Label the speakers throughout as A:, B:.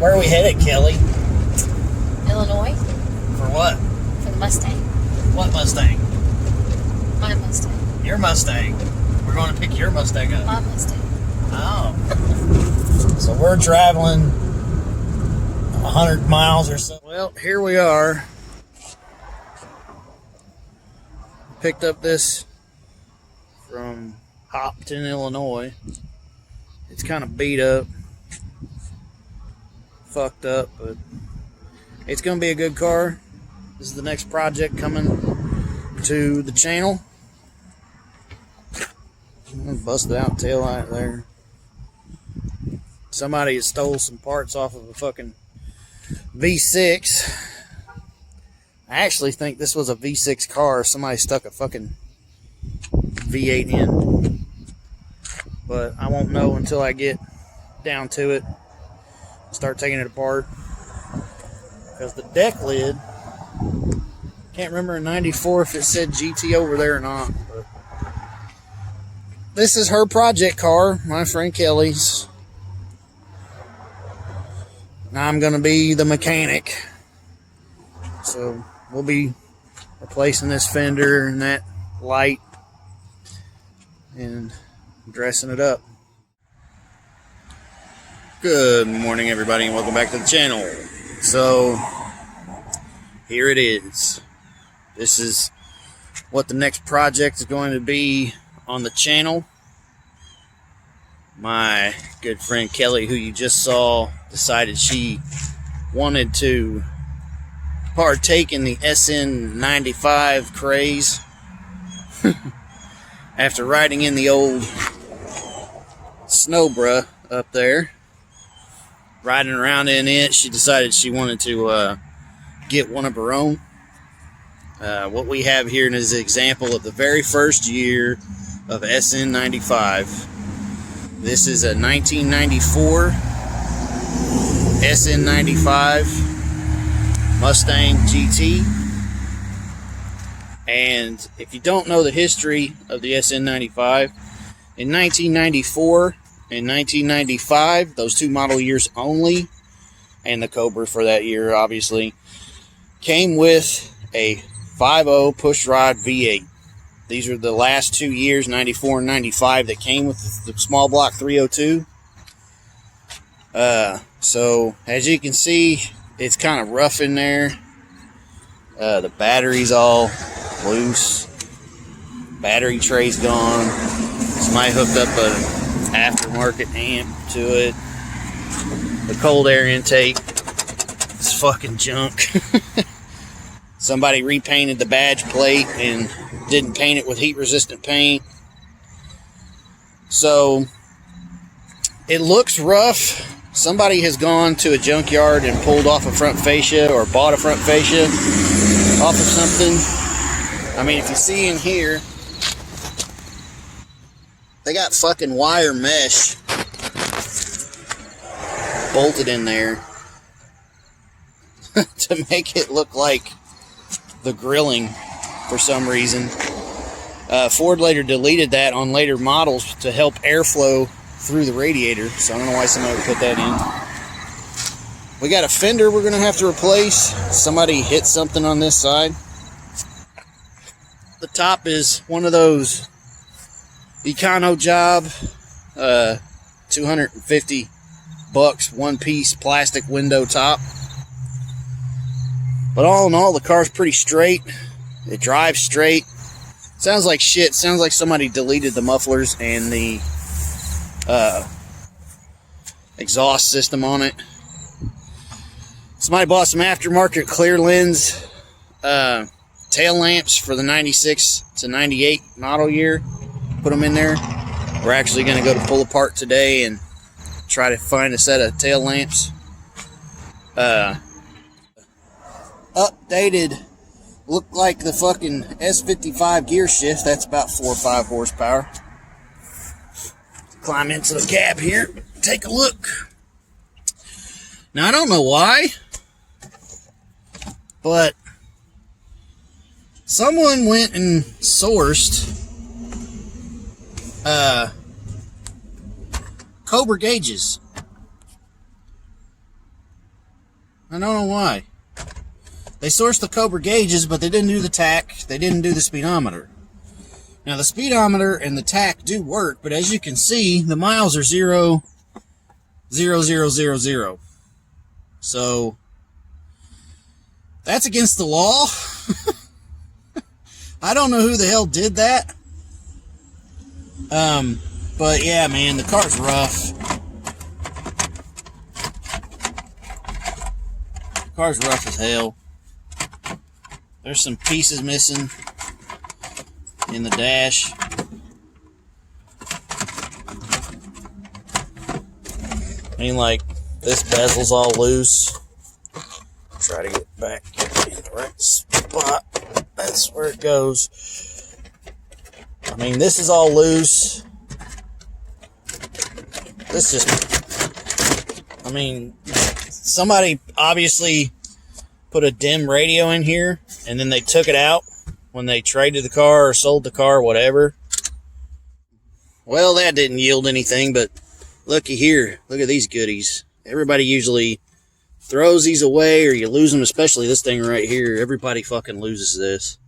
A: Where are we headed, Kelly?
B: Illinois.
A: For what?
B: For the Mustang.
A: What Mustang?
B: My Mustang.
A: Your Mustang. We're going to pick your Mustang up.
B: My Mustang.
A: Oh. So we're traveling 100 miles or so. Well, here we are. Picked up this from Hopton, Illinois. It's kind of beat up, fucked up, but it's going to be a good car. This is the next project coming to the channel. Busted out tail light there. Somebody has stole some parts off of a fucking V6. I actually think this was a V6 car. Somebody stuck a fucking V8 in. But I won't know until I get down to it. Start taking it apart. Because the deck lid, can't remember in 94 if it said GT over there or not. But this is her project car, my friend Kelly's. Now I'm going to be the mechanic. So we'll be replacing this fender and that light and dressing it up. Good morning, everybody, and welcome back to the channel. So here it is. This is what the next project is going to be on the channel. My good friend Kelly, who you just saw, decided she wanted to partake in the Sn95 craze after riding in the old Snowbra up there, riding around in it. She decided she wanted to get one of her own. What we have here is an example of the very first year of Sn95. This is a 1994 Sn95 Mustang GT. And if you don't know the history of the Sn95, in 1994 and 1995, those two model years only, and the Cobra for that year obviously, came with a 5.0 pushrod V8. These are the last 2 years, 94 and 95, that came with the small block 302. So as you can see, it's kind of rough in there. The battery's all loose. Battery tray's gone. Somebody hooked up an aftermarket amp to it. The cold air intake is fucking junk. Somebody repainted the badge plate and didn't paint it with heat resistant paint. So it looks rough. Somebody has gone to a junkyard and pulled off a front fascia or bought a front fascia off of something. I mean, if you see in here, they got fucking wire mesh bolted in there to make it look like the grilling for some reason. Ford later deleted that on later models to help airflow through the radiator, so I don't know why somebody would put that in. We got a fender we're gonna have to replace. Somebody hit something on this side. The top is one of those Econo Job, $250 one piece plastic window top. But all in all, the car's pretty straight. It drives straight. Sounds like shit. Sounds like somebody deleted the mufflers and the exhaust system on it. Somebody bought some aftermarket clear lens tail lamps for the 96 to 98 model year. Put them in there. We're actually going to go to pull apart today and try to find a set of tail lamps. Updated, look like the fucking S55 gear shift. That's about 4 or 5 horsepower. Climb into the cab here, take a look. Now I don't know why, but someone went and sourced Cobra gauges. I don't know why. They sourced the Cobra gauges, but they didn't do the tach. They didn't do the speedometer. Now, the speedometer and the tach do work, but as you can see, the miles are 0, 0, 0, 0, 0. So, that's against the law. I don't know who the hell did that. But yeah, man, the car's rough. The car's rough as hell. There's some pieces missing in the dash. I mean, like, this bezel's all loose. Try to get back in the right spot. That's where it goes. I mean, this is all loose. This just, I mean, somebody obviously put a dim radio in here, and then they took it out when they traded the car or sold the car, whatever. Well, that didn't yield anything, but looky here. Look at these goodies. Everybody usually throws these away, or you lose them, especially this thing right here. Everybody fucking loses this.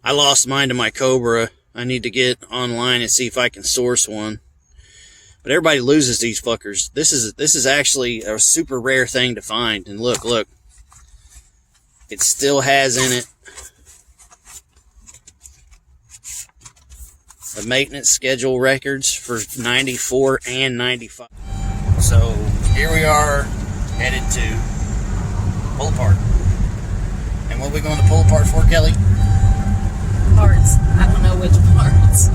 A: I lost mine to my Cobra. I need to get online and see if I can source one. But everybody loses these fuckers. This is actually a super rare thing to find. And look. It still has in it the maintenance schedule records for 94 and 95. So here we are, headed to pull apart. And what are we going to pull apart for, Kelly?
B: Parts. I don't know which parts.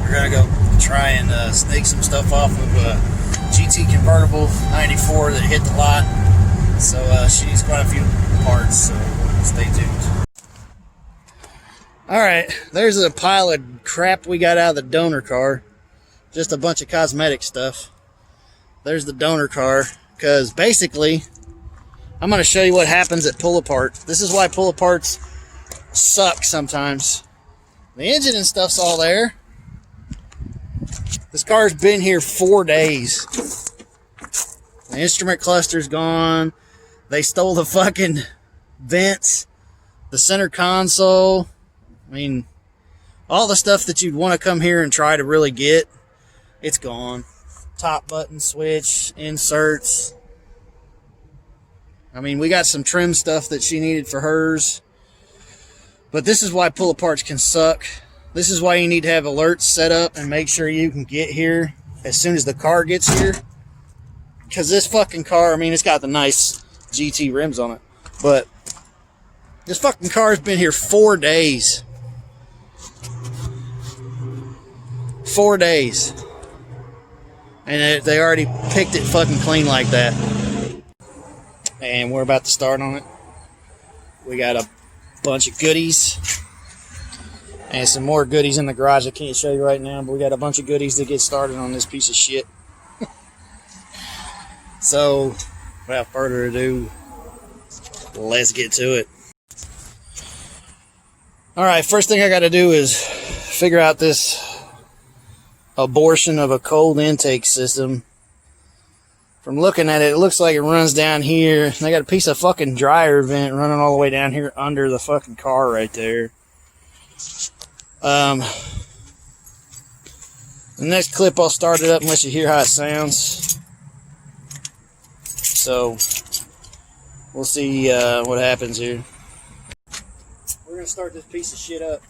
A: We're going to go try and snake some stuff off of a GT convertible 94 that hit the lot. So she needs quite a few parts, so stay tuned. Alright, there's a pile of crap we got out of the donor car. Just a bunch of cosmetic stuff. There's the donor car, because basically, I'm going to show you what happens at pull apart. This is why pull aparts suck sometimes. The engine and stuff's all there. This car's been here 4 days. The instrument cluster's gone. They stole the fucking vents, the center console. I mean, all the stuff that you'd want to come here and try to really get, it's gone. Top button switch, inserts. I mean, we got some trim stuff that she needed for hers. But this is why pull aparts can suck. This is why you need to have alerts set up and make sure you can get here as soon as the car gets here. Because this fucking car, I mean, it's got the nice GT rims on it. But this fucking car's been here 4 days. 4 days. And they already picked it fucking clean like that. And we're about to start on it. We got a bunch of goodies. And some more goodies in the garage I can't show you right now, but we got a bunch of goodies to get started on this piece of shit. So, without further ado, let's get to it. Alright, first thing I gotta do is figure out this abortion of a cold intake system. From looking at it, it looks like it runs down here. And they got a piece of fucking dryer vent running all the way down here under the fucking car right there. The next clip I'll start it up and let you hear how it sounds. So, we'll see what happens here. We're going to start this piece of shit up.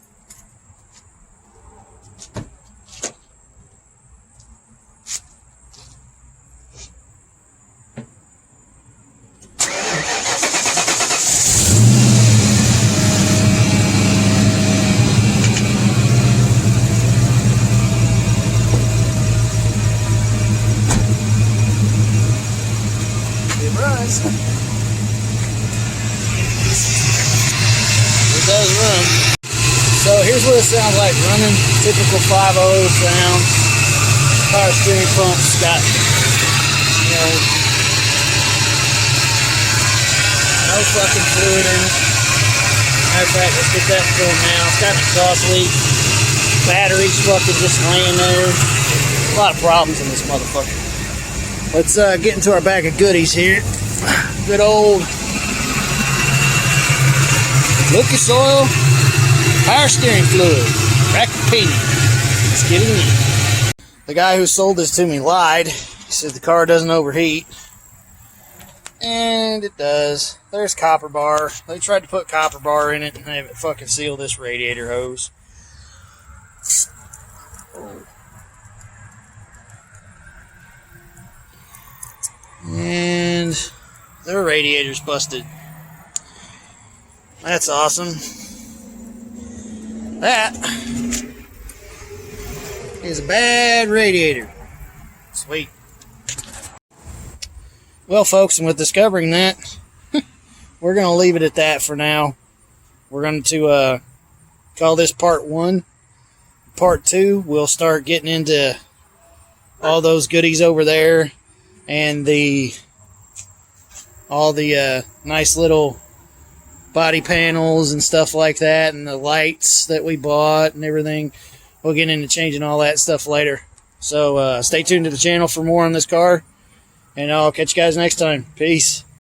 A: It does run. So here's what it sounds like running. Typical 5.0 sound. Power steering pump's got, you know, no fucking fluid in it. Matter of fact, let's get that going now. It's got an exhaust leak. Battery's fucking just laying there. A lot of problems in this motherfucker. Let's get into our bag of goodies here. Good old Lucas Oil power steering fluid, rack opinion. Let's get it in. The guy who sold this to me lied. He said the car doesn't overheat. And it does. There's copper bar. They tried to put copper bar in it and have it fucking seal this radiator hose. And their radiator's busted. That's awesome. That is a bad radiator. Sweet. Well, folks, and with discovering that, we're going to leave it at that for now. We're going to call this part 1. Part 2, we'll start getting into all those goodies over there and all the nice little body panels and stuff like that, and the lights that we bought and everything. We'll get into changing all that stuff later. So stay tuned to the channel for more on this car. And I'll catch you guys next time. Peace.